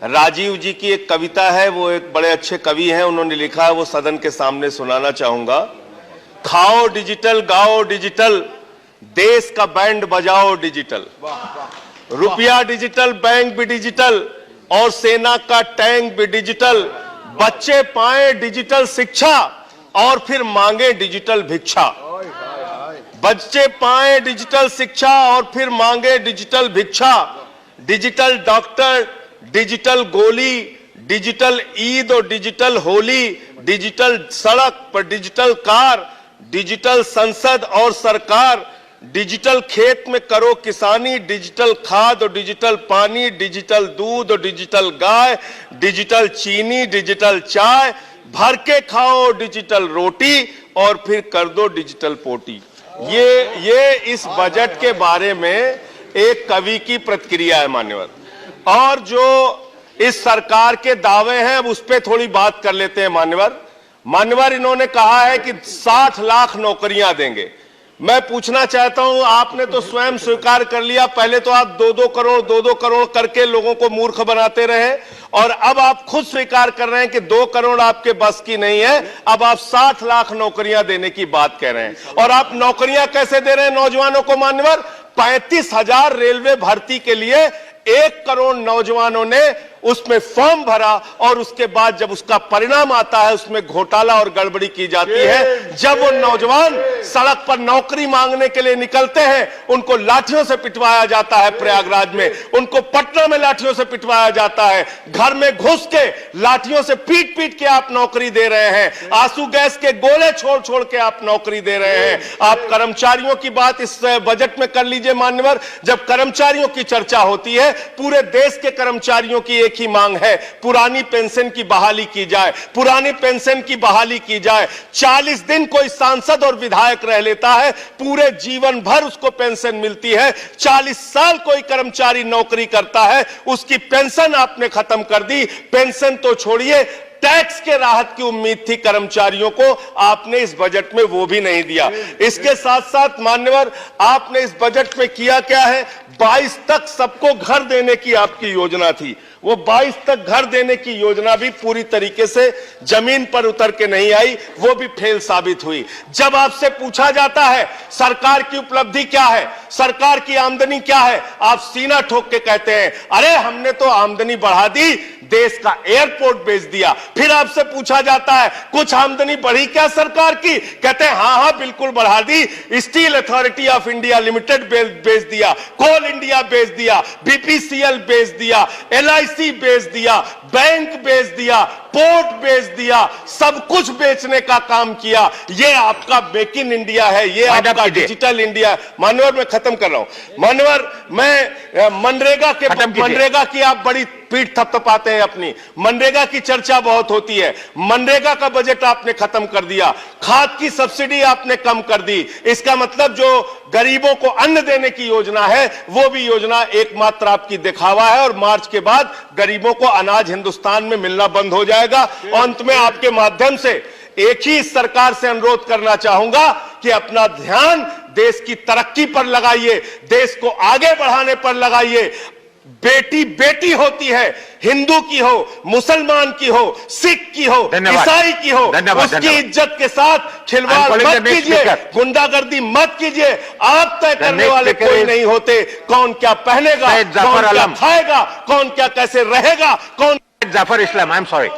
राजीव जी की एक कविता है, वो एक बड़े अच्छे कवि हैं, उन्होंने लिखा है, वो सदन के सामने सुनाना चाहूंगा। खाओ डिजिटल, गाओ डिजिटल, देश का बैंड बजाओ डिजिटल, रुपया डिजिटल, बैंक भी डिजिटल और सेना का टैंक भी डिजिटल। बच्चे पाए डिजिटल शिक्षा और फिर मांगे डिजिटल भिक्षा। बच्चे पाए डिजिटल शिक्षा और फिर मांगे डिजिटल भिक्षा। डिजिटल डॉक्टर, डिजिटल गोली, डिजिटल ईद और डिजिटल होली, डिजिटल सड़क पर डिजिटल कार, डिजिटल संसद और सरकार, डिजिटल खेत में करो किसानी, डिजिटल खाद और डिजिटल पानी, डिजिटल दूध और डिजिटल गाय, डिजिटल चीनी, डिजिटल चाय, भर के खाओ डिजिटल रोटी और फिर कर दो डिजिटल पोटी। ये इस बजट के बारे में एक कवि की प्रतिक्रिया है मान्यवर। और जो इस सरकार के दावे हैं उस पर थोड़ी बात कर लेते हैं मान्यवर। इन्होंने कहा है कि 60 लाख नौकरियां देंगे। मैं पूछना चाहता हूं, आपने तो स्वयं स्वीकार कर लिया, पहले तो आप 2-2 करोड़ करके लोगों को मूर्ख बनाते रहे और अब आप खुद स्वीकार कर रहे हैं कि 2 करोड़ आपके बस की नहीं है। अब आप 60 लाख नौकरियां देने की बात कह रहे हैं। और आप नौकरियां कैसे दे रहे हैं नौजवानों को मान्यवर? 35,000 रेलवे भर्ती के लिए 1 करोड़ नौजवानों ने उसमें फॉर्म भरा और उसके बाद जब उसका परिणाम आता है उसमें घोटाला और गड़बड़ी की जाती है। जब वो नौजवान सड़क पर नौकरी मांगने के लिए निकलते हैं उनको लाठियों से पिटवाया जाता है प्रयागराज में, उनको पटना में लाठियों से पिटवाया जाता है, घर में घुस के लाठियों से पीट पीट के आप नौकरी दे रहे हैं, आंसू गैस के गोले छोड़ छोड़ के आप नौकरी दे रहे हैं। आप कर्मचारियों की बात इस बजट में कर लीजिए मान्यवर। जब कर्मचारियों की चर्चा होती है, पूरे देश के कर्मचारियों की एक ही मांग है, पुरानी पेंशन की बहाली की जाए, पुरानी पेंशन की बहाली की जाए। 40 दिन कोई सांसद और विधायक रह लेता है, पूरे जीवन भर उसको पेंशन मिलती है। 40 साल कोई कर्मचारी नौकरी करता है, उसकी पेंशन आपने खत्म कर दी। पेंशन तो छोड़िए, टैक्स के राहत की उम्मीद थी कर्मचारियों को, आपने इस बजट में वो भी नहीं दिया। इसके साथ साथ मान्यवर आपने इस बजट में किया क्या है? 22 तक सबको घर देने की आपकी योजना थी, वो 22 तक घर देने की योजना भी पूरी तरीके से जमीन पर उतर के नहीं आई, वो भी फेल साबित हुई। जब आपसे पूछा जाता है सरकार की उपलब्धि क्या है, सरकार की आमदनी क्या है, आप सीना ठोक के कहते हैं अरे हमने तो आमदनी बढ़ा दी, देश का एयरपोर्ट बेच दिया। फिर आपसे पूछा जाता है कुछ आमदनी बढ़ी क्या सरकार की, कहते हैं हाँ हाँ बिल्कुल बढ़ा दी, steel authority of India limited बेच दिया, कोल इंडिया बेच दिया, बीपीसीएल बेच दिया, एलआईसी बेच दिया, बैंक बेच दिया, पोर्ट बेच दिया, सब कुछ बेचने का काम किया। ये आपका मेक इन इंडिया है, ये आपका डिजिटल इंडिया। मान्यवर मैं खत्म कर रहा हूं मान्यवर, मैं मनरेगा की आप बड़ी पीठ थपथपाते हैं अपनी, मनरेगा की चर्चा बहुत होती है, मनरेगा का बजट आपने खत्म कर दिया, खाद की सब्सिडी आपने कम कर दी। इसका मतलब जो गरीबों को अन्न देने की योजना है वो भी योजना एकमात्र आपकी दिखावा है और मार्च के बाद गरीबों को अनाज हिंदुस्तान में मिलना बंद हो जाएगा। अंत में आपके माध्यम से एक ही इस सरकार से अनुरोध करना चाहूंगा कि अपना ध्यान देश की तरक्की पर लगाइए, देश को आगे बढ़ाने पर लगाइए। बेटी बेटी होती है, हिंदू की हो, मुसलमान की हो, सिख की हो, ईसाई की हो, उसकी इज्जत के साथ खिलवाड़ मत कीजिए, गुंडागर्दी मत कीजिए। आप तय करने वाले कोई नहीं होते, कौन क्या पहनेगा, कौन क्या खाएगा, कौन क्या कैसे रहेगा, कौन Zafar Islam, I'm sorry.